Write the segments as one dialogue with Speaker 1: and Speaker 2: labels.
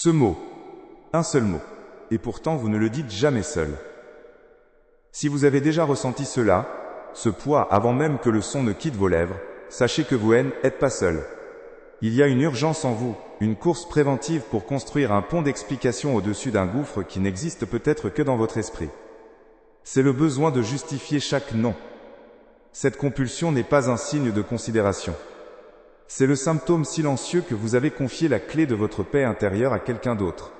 Speaker 1: Ce mot, un seul mot, et pourtant vous ne le dites jamais seul. Si vous avez déjà ressenti cela, ce poids avant même que le son ne quitte vos lèvres, sachez que vous n'êtes pas seul. Il y a une urgence en vous, une course préventive pour construire un pont d'explication au-dessus d'un gouffre qui n'existe peut-être que dans votre esprit. C'est le besoin de justifier chaque non. Cette compulsion n'est pas un signe de considération. C'est le symptôme silencieux que vous avez confié la clé de votre paix intérieure à quelqu'un d'autre.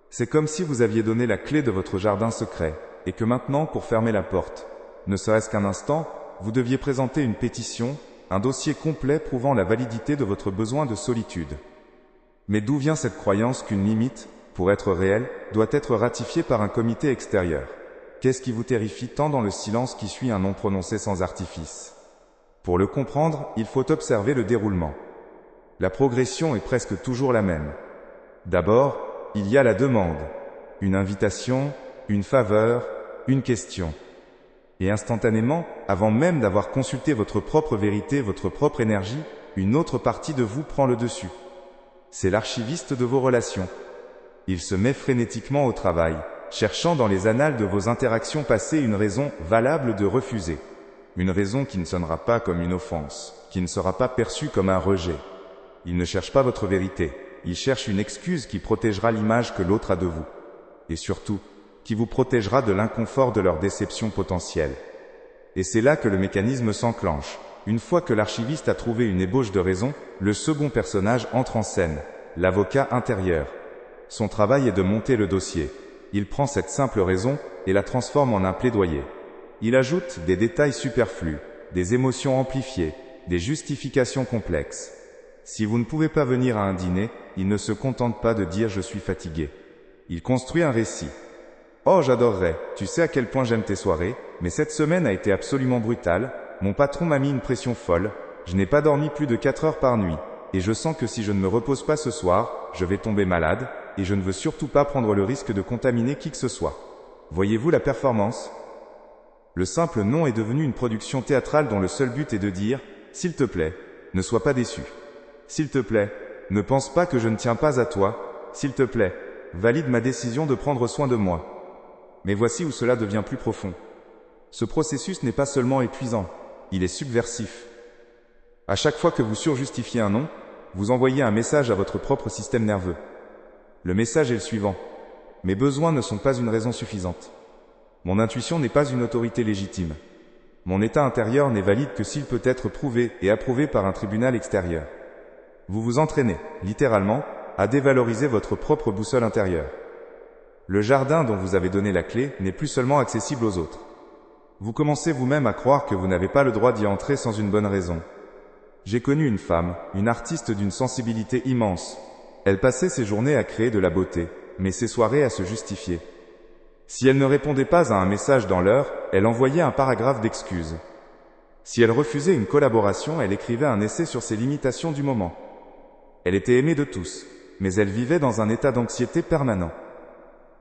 Speaker 1: C'est comme si vous aviez donné la clé de votre jardin secret, et que maintenant, pour fermer la porte, ne serait-ce qu'un instant, vous deviez présenter une pétition, un dossier complet prouvant la validité de votre besoin de solitude. Mais d'où vient cette croyance qu'une limite, pour être réelle, doit être ratifiée par un comité extérieur? Qu'est-ce qui vous terrifie tant dans le silence qui suit un nom prononcé sans artifice? Pour le comprendre, il faut observer le déroulement. La progression est presque toujours la même. D'abord, il y a la demande, une invitation, une faveur, une question. Et instantanément, avant même d'avoir consulté votre propre vérité, votre propre énergie, une autre partie de vous prend le dessus. C'est l'archiviste de vos relations. Il se met frénétiquement au travail, cherchant dans les annales de vos interactions passées une raison valable de refuser. Une raison qui ne sonnera pas comme une offense, qui ne sera pas perçue comme un rejet. Il ne cherche pas votre vérité, il cherche une excuse qui protégera l'image que l'autre a de vous. Et surtout, qui vous protégera de l'inconfort de leur déception potentielle. Et c'est là que le mécanisme s'enclenche. Une fois que l'archiviste a trouvé une ébauche de raison, le second personnage entre en scène, l'avocat intérieur. Son travail est de monter le dossier. Il prend cette simple raison et la transforme en un plaidoyer. Il ajoute des détails superflus, des émotions amplifiées, des justifications complexes. Si vous ne pouvez pas venir à un dîner, il ne se contente pas de dire « je suis fatigué ». Il construit un récit. « Oh, j'adorerais, tu sais à quel point j'aime tes soirées, mais cette semaine a été absolument brutale, mon patron m'a mis une pression folle, je n'ai pas dormi plus de 4 heures par nuit, et je sens que si je ne me repose pas ce soir, je vais tomber malade, et je ne veux surtout pas prendre le risque de contaminer qui que ce soit. » Voyez-vous la performance? Le simple non est devenu une production théâtrale dont le seul but est de dire « S'il te plaît, ne sois pas déçu. S'il te plaît, ne pense pas que je ne tiens pas à toi. S'il te plaît, valide ma décision de prendre soin de moi. » Mais voici où cela devient plus profond. Ce processus n'est pas seulement épuisant, il est subversif. À chaque fois que vous surjustifiez un non, vous envoyez un message à votre propre système nerveux. Le message est le suivant. Mes besoins ne sont pas une raison suffisante. Mon intuition n'est pas une autorité légitime. Mon état intérieur n'est valide que s'il peut être prouvé et approuvé par un tribunal extérieur. Vous vous entraînez, littéralement, à dévaloriser votre propre boussole intérieure. Le jardin dont vous avez donné la clé n'est plus seulement accessible aux autres. Vous commencez vous-même à croire que vous n'avez pas le droit d'y entrer sans une bonne raison. J'ai connu une femme, une artiste d'une sensibilité immense. Elle passait ses journées à créer de la beauté, mais ses soirées à se justifier. Si elle ne répondait pas à un message dans l'heure, elle envoyait un paragraphe d'excuses. Si elle refusait une collaboration, elle écrivait un essai sur ses limitations du moment. Elle était aimée de tous, mais elle vivait dans un état d'anxiété permanent.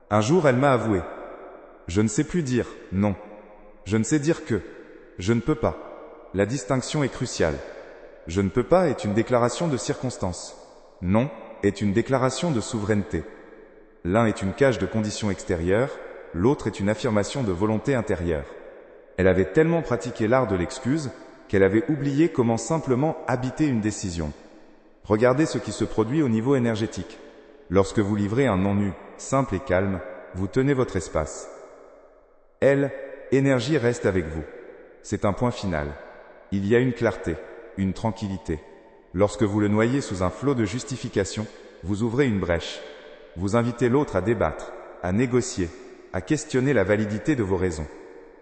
Speaker 1: Un jour, elle m'a avoué. Je ne sais plus dire non. Je ne sais dire que. Je ne peux pas. La distinction est cruciale. Je ne peux pas est une déclaration de circonstance. Non est une déclaration de souveraineté. L'un est une cage de conditions extérieures, l'autre est une affirmation de volonté intérieure. Elle avait tellement pratiqué l'art de l'excuse qu'elle avait oublié comment simplement habiter une décision. Regardez ce qui se produit au niveau énergétique. Lorsque vous livrez un non nu, simple et calme, vous tenez votre espace. Énergie reste avec vous. C'est un point final. Il y a une clarté, une tranquillité. Lorsque vous le noyez sous un flot de justification, vous ouvrez une brèche. Vous invitez l'autre à débattre, à négocier, à questionner la validité de vos raisons.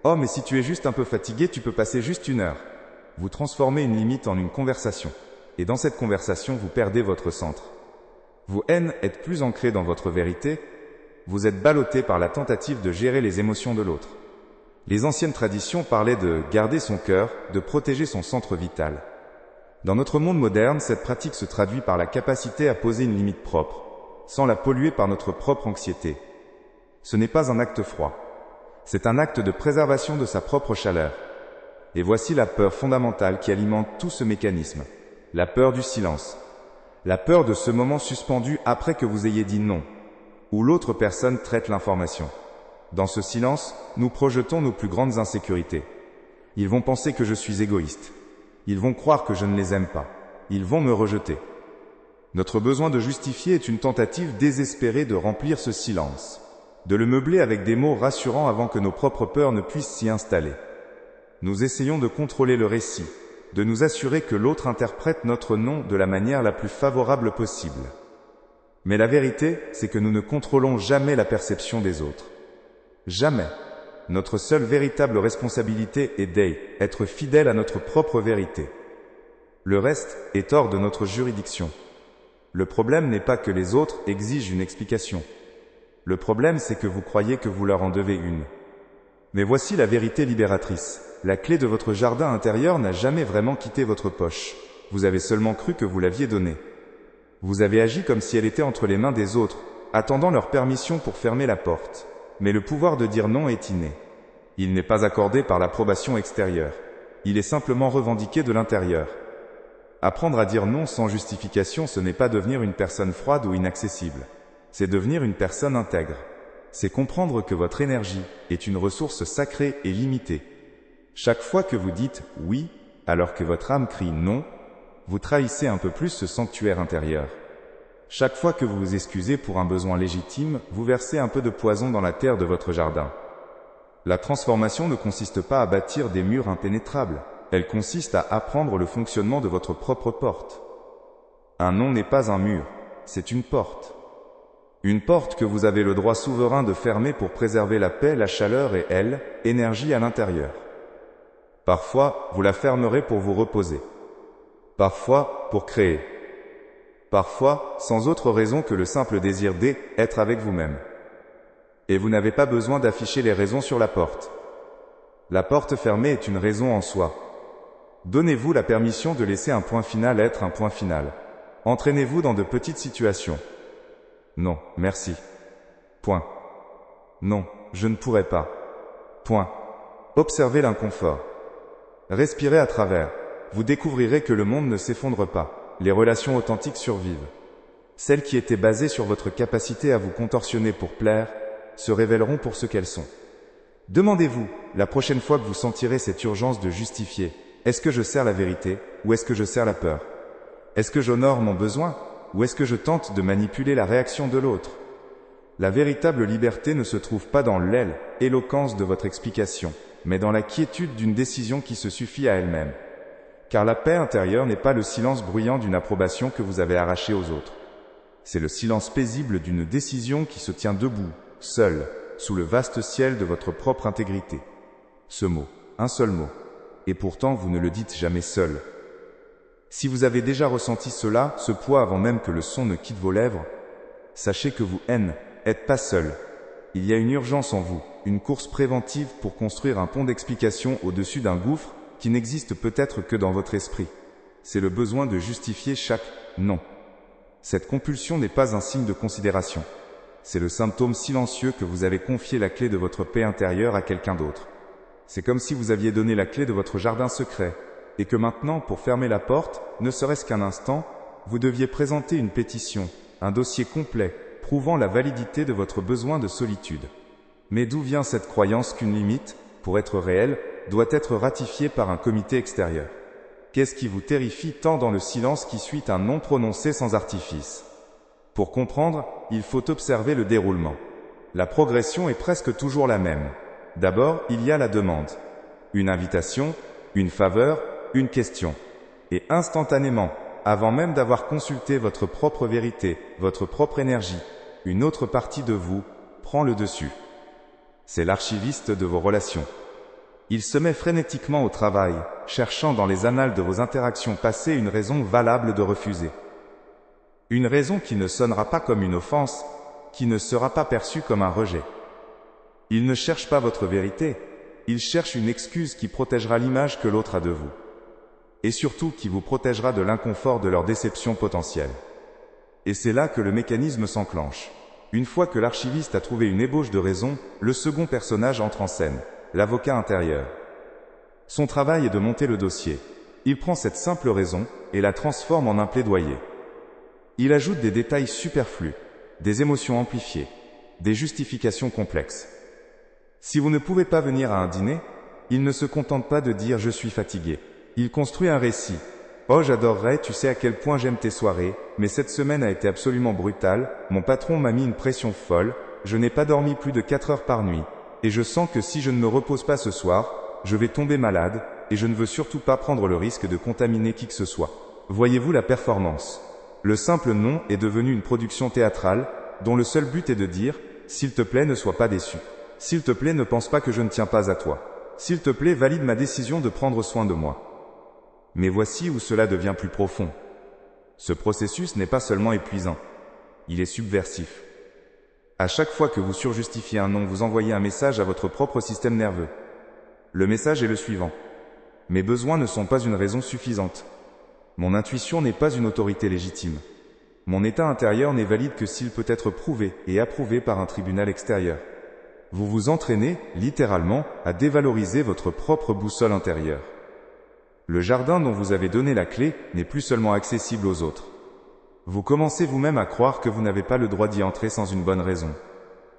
Speaker 1: Oh, mais si tu es juste un peu fatigué, tu peux passer juste 1 heure. Vous transformez une limite en une conversation. Et dans cette conversation, vous perdez votre centre. Vous êtes plus ancré dans votre vérité. Vous êtes ballotté par la tentative de gérer les émotions de l'autre. Les anciennes traditions parlaient de garder son cœur, de protéger son centre vital. Dans notre monde moderne, cette pratique se traduit par la capacité à poser une limite propre, sans la polluer par notre propre anxiété. Ce n'est pas un acte froid. C'est un acte de préservation de sa propre chaleur. Et voici la peur fondamentale qui alimente tout ce mécanisme. La peur du silence. La peur de ce moment suspendu après que vous ayez dit non, où l'autre personne traite l'information. Dans ce silence, nous projetons nos plus grandes insécurités. Ils vont penser que je suis égoïste. Ils vont croire que je ne les aime pas. Ils vont me rejeter. Notre besoin de justifier est une tentative désespérée de remplir ce silence, de le meubler avec des mots rassurants avant que nos propres peurs ne puissent s'y installer. Nous essayons de contrôler le récit, de nous assurer que l'autre interprète notre non de la manière la plus favorable possible. Mais la vérité, c'est que nous ne contrôlons jamais la perception des autres. Jamais. Notre seule véritable responsabilité est d'être fidèle à notre propre vérité. Le reste est hors de notre juridiction. Le problème n'est pas que les autres exigent une explication. Le problème, c'est que vous croyez que vous leur en devez une. Mais voici la vérité libératrice. La clé de votre jardin intérieur n'a jamais vraiment quitté votre poche. Vous avez seulement cru que vous l'aviez donnée. Vous avez agi comme si elle était entre les mains des autres, attendant leur permission pour fermer la porte. Mais le pouvoir de dire non est inné. Il n'est pas accordé par l'approbation extérieure. Il est simplement revendiqué de l'intérieur. Apprendre à dire non sans justification, ce n'est pas devenir une personne froide ou inaccessible. C'est devenir une personne intègre. C'est comprendre que votre énergie est une ressource sacrée et limitée. Chaque fois que vous dites « oui » alors que votre âme crie « non », vous trahissez un peu plus ce sanctuaire intérieur. Chaque fois que vous vous excusez pour un besoin légitime, vous versez un peu de poison dans la terre de votre jardin. La transformation ne consiste pas à bâtir des murs impénétrables. Elle consiste à apprendre le fonctionnement de votre propre porte. Un non n'est pas un mur, c'est une porte. Une porte que vous avez le droit souverain de fermer pour préserver la paix, la chaleur et énergie à l'intérieur. Parfois, vous la fermerez pour vous reposer. Parfois, pour créer. Parfois, sans autre raison que le simple désir d'être avec vous-même. Et vous n'avez pas besoin d'afficher les raisons sur la porte. La porte fermée est une raison en soi. Donnez-vous la permission de laisser un point final être un point final. Entraînez-vous dans de petites situations. Non, merci. Point. Non, je ne pourrai pas. Point. Observez l'inconfort. Respirez à travers. Vous découvrirez que le monde ne s'effondre pas. Les relations authentiques survivent. Celles qui étaient basées sur votre capacité à vous contorsionner pour plaire, se révéleront pour ce qu'elles sont. Demandez-vous, la prochaine fois que vous sentirez cette urgence de justifier, est-ce que je sers la vérité ou est-ce que je sers la peur? Est-ce que j'honore mon besoin ou est-ce que je tente de manipuler la réaction de l'autre? La véritable liberté ne se trouve pas dans l'éloquence de votre explication, mais dans la quiétude d'une décision qui se suffit à elle-même. Car la paix intérieure n'est pas le silence bruyant d'une approbation que vous avez arrachée aux autres. C'est le silence paisible d'une décision qui se tient debout, seule, sous le vaste ciel de votre propre intégrité. Ce mot, un seul mot. Et pourtant vous ne le dites jamais seul. Si vous avez déjà ressenti cela, ce poids avant même que le son ne quitte vos lèvres, sachez que vous n'êtes pas seul. Il y a une urgence en vous, une course préventive pour construire un pont d'explication au-dessus d'un gouffre qui n'existe peut-être que dans votre esprit. C'est le besoin de justifier chaque non. Cette compulsion n'est pas un signe de considération. C'est le symptôme silencieux que vous avez confié la clé de votre paix intérieure à quelqu'un d'autre. C'est comme si vous aviez donné la clé de votre jardin secret, et que maintenant, pour fermer la porte, ne serait-ce qu'un instant, vous deviez présenter une pétition, un dossier complet, prouvant la validité de votre besoin de solitude. Mais d'où vient cette croyance qu'une limite, pour être réelle, doit être ratifiée par un comité extérieur? Qu'est-ce qui vous terrifie tant dans le silence qui suit un non prononcé sans artifice? Pour comprendre, il faut observer le déroulement. La progression est presque toujours la même. D'abord, il y a la demande. Une invitation, une faveur, une question. Et instantanément, avant même d'avoir consulté votre propre vérité, votre propre énergie, une autre partie de vous prend le dessus. C'est l'archiviste de vos relations. Il se met frénétiquement au travail, cherchant dans les annales de vos interactions passées une raison valable de refuser. Une raison qui ne sonnera pas comme une offense, qui ne sera pas perçue comme un rejet. Il ne cherche pas votre vérité, il cherche une excuse qui protégera l'image que l'autre a de vous. Et surtout qui vous protégera de l'inconfort de leur déception potentielle. Et c'est là que le mécanisme s'enclenche. Une fois que l'archiviste a trouvé une ébauche de raison, le second personnage entre en scène, l'avocat intérieur. Son travail est de monter le dossier. Il prend cette simple raison et la transforme en un plaidoyer. Il ajoute des détails superflus, des émotions amplifiées, des justifications complexes. Si vous ne pouvez pas venir à un dîner, il ne se contente pas de dire « je suis fatigué ». Il construit un récit. « Oh, j'adorerais, tu sais à quel point j'aime tes soirées, mais cette semaine a été absolument brutale, mon patron m'a mis une pression folle, je n'ai pas dormi plus de 4 heures par nuit, et je sens que si je ne me repose pas ce soir, je vais tomber malade, et je ne veux surtout pas prendre le risque de contaminer qui que ce soit. » Voyez-vous la performance? Le simple nom est devenu une production théâtrale, dont le seul but est de dire « s'il te plaît, ne sois pas déçu. S'il te plaît, ne pense pas que je ne tiens pas à toi. S'il te plaît, valide ma décision de prendre soin de moi. » Mais voici où cela devient plus profond. Ce processus n'est pas seulement épuisant, il est subversif. À chaque fois que vous surjustifiez un nom, vous envoyez un message à votre propre système nerveux. Le message est le suivant. Mes besoins ne sont pas une raison suffisante. Mon intuition n'est pas une autorité légitime. Mon état intérieur n'est valide que s'il peut être prouvé et approuvé par un tribunal extérieur. Vous vous entraînez, littéralement, à dévaloriser votre propre boussole intérieure. Le jardin dont vous avez donné la clé n'est plus seulement accessible aux autres. Vous commencez vous-même à croire que vous n'avez pas le droit d'y entrer sans une bonne raison.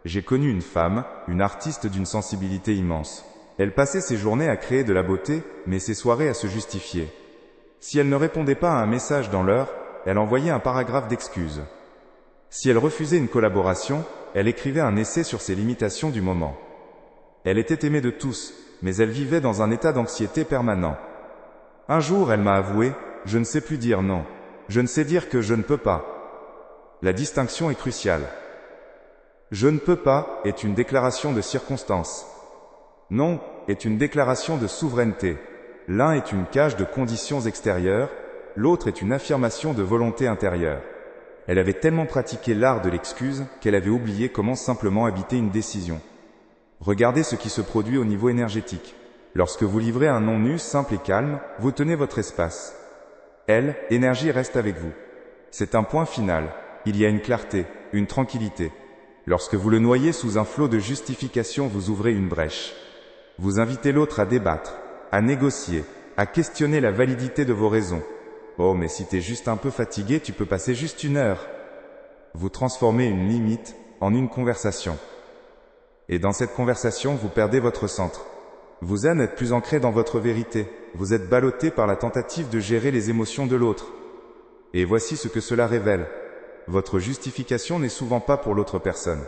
Speaker 1: J'ai connu une femme, une artiste d'une sensibilité immense. Elle passait ses journées à créer de la beauté, mais ses soirées à se justifier. Si elle ne répondait pas à un message dans l'heure, elle envoyait un paragraphe d'excuses. Si elle refusait une collaboration, elle écrivait un essai sur ses limitations du moment. Elle était aimée de tous, mais elle vivait dans un état d'anxiété permanent. Un jour, elle m'a avoué, « Je ne sais plus dire non. Je ne sais dire que je ne peux pas. » La distinction est cruciale. Je ne peux pas est une déclaration de circonstance. Non est une déclaration de souveraineté. L'un est une cage de conditions extérieures, l'autre est une affirmation de volonté intérieure. Elle avait tellement pratiqué l'art de l'excuse qu'elle avait oublié comment simplement habiter une décision. Regardez ce qui se produit au niveau énergétique. Lorsque vous livrez un non nu simple et calme, vous tenez votre espace. Elle, énergie, reste avec vous. C'est un point final. Il y a une clarté, une tranquillité. Lorsque vous le noyez sous un flot de justification, vous ouvrez une brèche. Vous invitez l'autre à débattre, à négocier, à questionner la validité de vos raisons. Oh, mais si t'es juste un peu fatigué, tu peux passer juste 1 heure. Vous transformez une limite en une conversation. Et dans cette conversation, vous perdez votre centre. Vous n'êtes plus ancré dans votre vérité. Vous êtes ballotté par la tentative de gérer les émotions de l'autre. Et voici ce que cela révèle. Votre justification n'est souvent pas pour l'autre personne.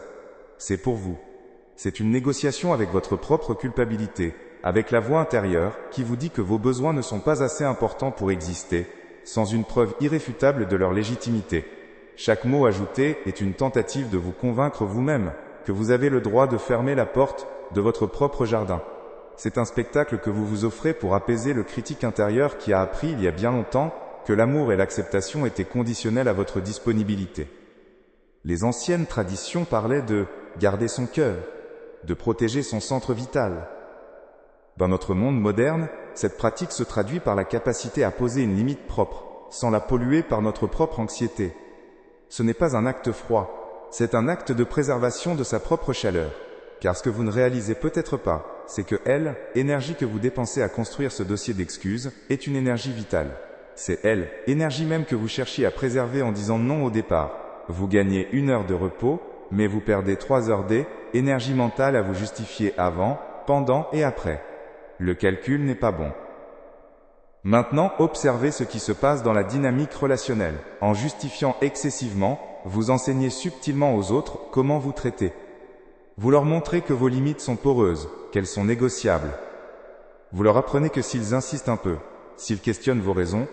Speaker 1: C'est pour vous. C'est une négociation avec votre propre culpabilité, avec la voix intérieure qui vous dit que vos besoins ne sont pas assez importants pour exister, sans une preuve irréfutable de leur légitimité. Chaque mot ajouté est une tentative de vous convaincre vous-même que vous avez le droit de fermer la porte de votre propre jardin. C'est un spectacle que vous vous offrez pour apaiser le critique intérieur qui a appris il y a bien longtemps que l'amour et l'acceptation étaient conditionnels à votre disponibilité. Les anciennes traditions parlaient de garder son cœur, de protéger son centre vital. Dans notre monde moderne, cette pratique se traduit par la capacité à poser une limite propre, sans la polluer par notre propre anxiété. Ce n'est pas un acte froid, c'est un acte de préservation de sa propre chaleur. Car ce que vous ne réalisez peut-être pas, c'est que elle, énergie que vous dépensez à construire ce dossier d'excuses, est une énergie vitale. C'est elle, énergie même que vous cherchiez à préserver en disant non au départ. Vous gagnez 1 heure de repos, mais vous perdez 3 heures d'énergie mentale à vous justifier avant, pendant et après. Le calcul n'est pas bon. Maintenant, observez ce qui se passe dans la dynamique relationnelle. En justifiant excessivement, vous enseignez subtilement aux autres comment vous traiter. Vous leur montrez que vos limites sont poreuses, qu'elles sont négociables. Vous leur apprenez que s'ils insistent un peu, s'ils questionnent vos raisons,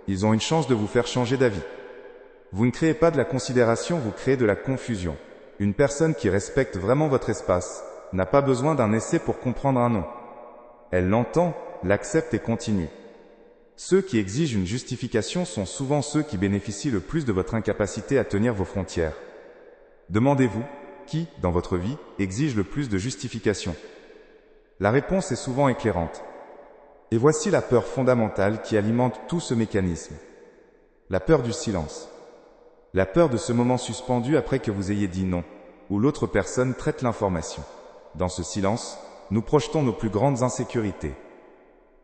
Speaker 1: ils ont une chance de vous faire changer d'avis. Vous ne créez pas de la considération, vous créez de la confusion. Une personne qui respecte vraiment votre espace n'a pas besoin d'un essai pour comprendre un non. Elle l'entend, l'accepte et continue. Ceux qui exigent une justification sont souvent ceux qui bénéficient le plus de votre incapacité à tenir vos frontières. Demandez-vous, qui, dans votre vie, exige le plus de justification? La réponse est souvent éclairante. Et voici la peur fondamentale qui alimente tout ce mécanisme. La peur du silence. La peur de ce moment suspendu après que vous ayez dit non, où l'autre personne traite l'information. Dans ce silence, nous projetons nos plus grandes insécurités.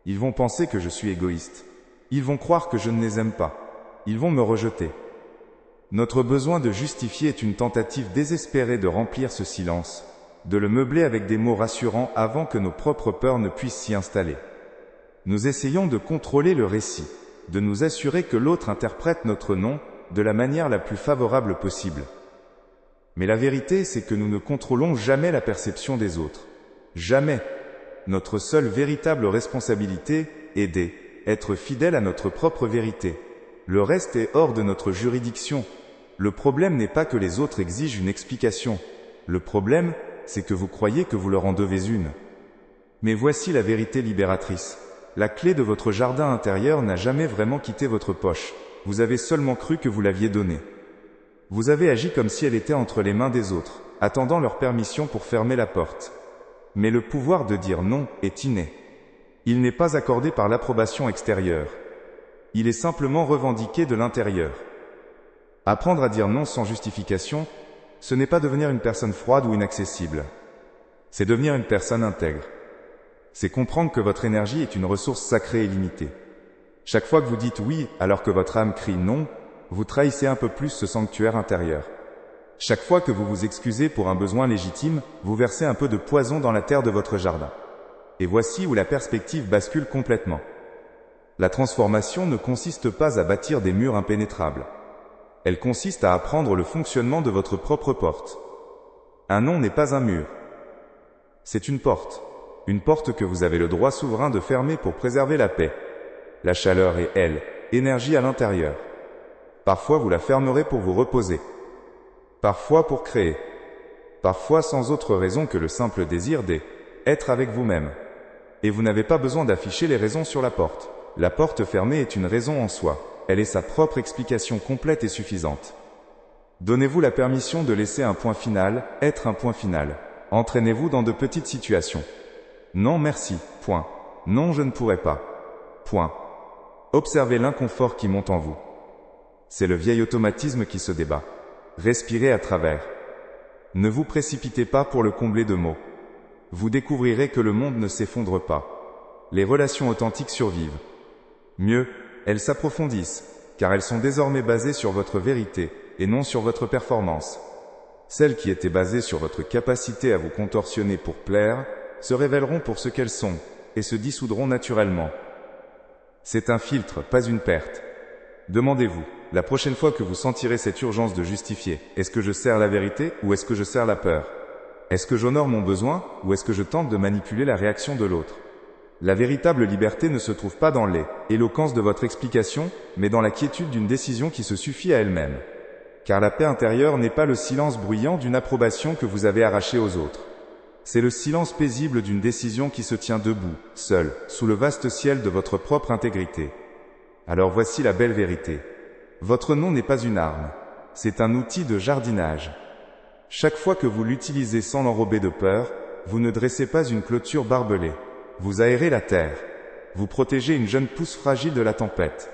Speaker 1: Ils vont penser que je suis égoïste. Ils vont croire que je ne les aime pas. Ils vont me rejeter. Notre besoin de justifier est une tentative désespérée de remplir ce silence, de le meubler avec des mots rassurants avant que nos propres peurs ne puissent s'y installer. Nous essayons de contrôler le récit, de nous assurer que l'autre interprète notre non de la manière la plus favorable possible. Mais la vérité, c'est que nous ne contrôlons jamais la perception des autres. Jamais. Notre seule véritable responsabilité est d'être fidèle à notre propre vérité. Le reste est hors de notre juridiction. Le problème n'est pas que les autres exigent une explication. Le problème, c'est que vous croyez que vous leur en devez une. Mais voici la vérité libératrice. La clé de votre jardin intérieur n'a jamais vraiment quitté votre poche. Vous avez seulement cru que vous l'aviez donnée. Vous avez agi comme si elle était entre les mains des autres, attendant leur permission pour fermer la porte. Mais le pouvoir de dire non est inné. Il n'est pas accordé par l'approbation extérieure. Il est simplement revendiqué de l'intérieur. Apprendre à dire non sans justification, ce n'est pas devenir une personne froide ou inaccessible. C'est devenir une personne intègre. C'est comprendre que votre énergie est une ressource sacrée et limitée. Chaque fois que vous dites oui alors que votre âme crie non, vous trahissez un peu plus ce sanctuaire intérieur. Chaque fois que vous vous excusez pour un besoin légitime, vous versez un peu de poison dans la terre de votre jardin. Et voici où la perspective bascule complètement. La transformation ne consiste pas à bâtir des murs impénétrables. Elle consiste à apprendre le fonctionnement de votre propre porte. Un non n'est pas un mur. C'est une porte. Une porte que vous avez le droit souverain de fermer pour préserver la paix. La chaleur et énergie à l'intérieur. Parfois vous la fermerez pour vous reposer. Parfois pour créer. Parfois sans autre raison que le simple désir d'être avec vous-même. Et vous n'avez pas besoin d'afficher les raisons sur la porte. La porte fermée est une raison en soi. Elle est sa propre explication complète et suffisante. Donnez-vous la permission de laisser un point final, être un point final. Entraînez-vous dans de petites situations. Non merci, point. Non je ne pourrai pas. Point. Observez l'inconfort qui monte en vous. C'est le vieil automatisme qui se débat. Respirez à travers. Ne vous précipitez pas pour le combler de mots. Vous découvrirez que le monde ne s'effondre pas. Les relations authentiques survivent. Mieux, elles s'approfondissent, car elles sont désormais basées sur votre vérité, et non sur votre performance. Celles qui étaient basées sur votre capacité à vous contorsionner pour plaire, se révéleront pour ce qu'elles sont, et se dissoudront naturellement. C'est un filtre, pas une perte. Demandez-vous, la prochaine fois que vous sentirez cette urgence de justifier, est-ce que je sers la vérité ou est-ce que je sers la peur? Est-ce que j'honore mon besoin ou est-ce que je tente de manipuler la réaction de l'autre? La véritable liberté ne se trouve pas dans l'éloquence de votre explication, mais dans la quiétude d'une décision qui se suffit à elle-même. Car la paix intérieure n'est pas le silence bruyant d'une approbation que vous avez arrachée aux autres. C'est le silence paisible d'une décision qui se tient debout, seule, sous le vaste ciel de votre propre intégrité. Alors voici la belle vérité. Votre non n'est pas une arme, c'est un outil de jardinage. Chaque fois que vous l'utilisez sans l'enrober de peur, vous ne dressez pas une clôture barbelée. Vous aérez la terre. Vous protégez une jeune pousse fragile de la tempête.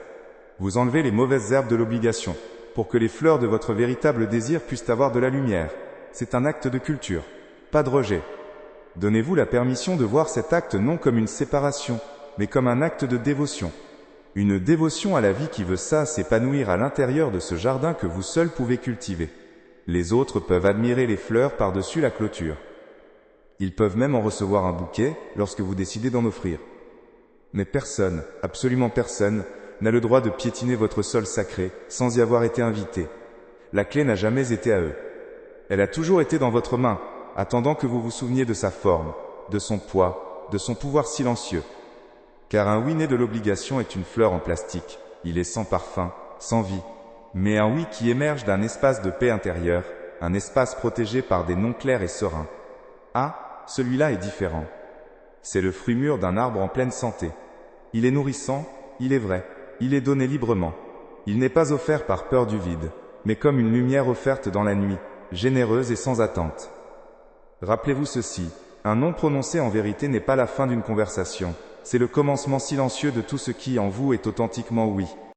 Speaker 1: Vous enlevez les mauvaises herbes de l'obligation, pour que les fleurs de votre véritable désir puissent avoir de la lumière. C'est un acte de culture, pas de rejet. Donnez-vous la permission de voir cet acte non comme une séparation, mais comme un acte de dévotion. Une dévotion à la vie qui veut s'épanouir à l'intérieur de ce jardin que vous seul pouvez cultiver. Les autres peuvent admirer les fleurs par-dessus la clôture. Ils peuvent même en recevoir un bouquet lorsque vous décidez d'en offrir. Mais personne, absolument personne, n'a le droit de piétiner votre sol sacré sans y avoir été invité. La clé n'a jamais été à eux. Elle a toujours été dans votre main, attendant que vous vous souveniez de sa forme, de son poids, de son pouvoir silencieux. Car un oui né de l'obligation est une fleur en plastique. Il est sans parfum, sans vie. Mais un oui qui émerge d'un espace de paix intérieure, un espace protégé par des noms clairs et sereins. Ah, celui-là est différent. C'est le fruit mûr d'un arbre en pleine santé. Il est nourrissant, il est vrai, il est donné librement. Il n'est pas offert par peur du vide, mais comme une lumière offerte dans la nuit, généreuse et sans attente. Rappelez-vous ceci, un non prononcé en vérité n'est pas la fin d'une conversation, c'est le commencement silencieux de tout ce qui en vous est authentiquement oui.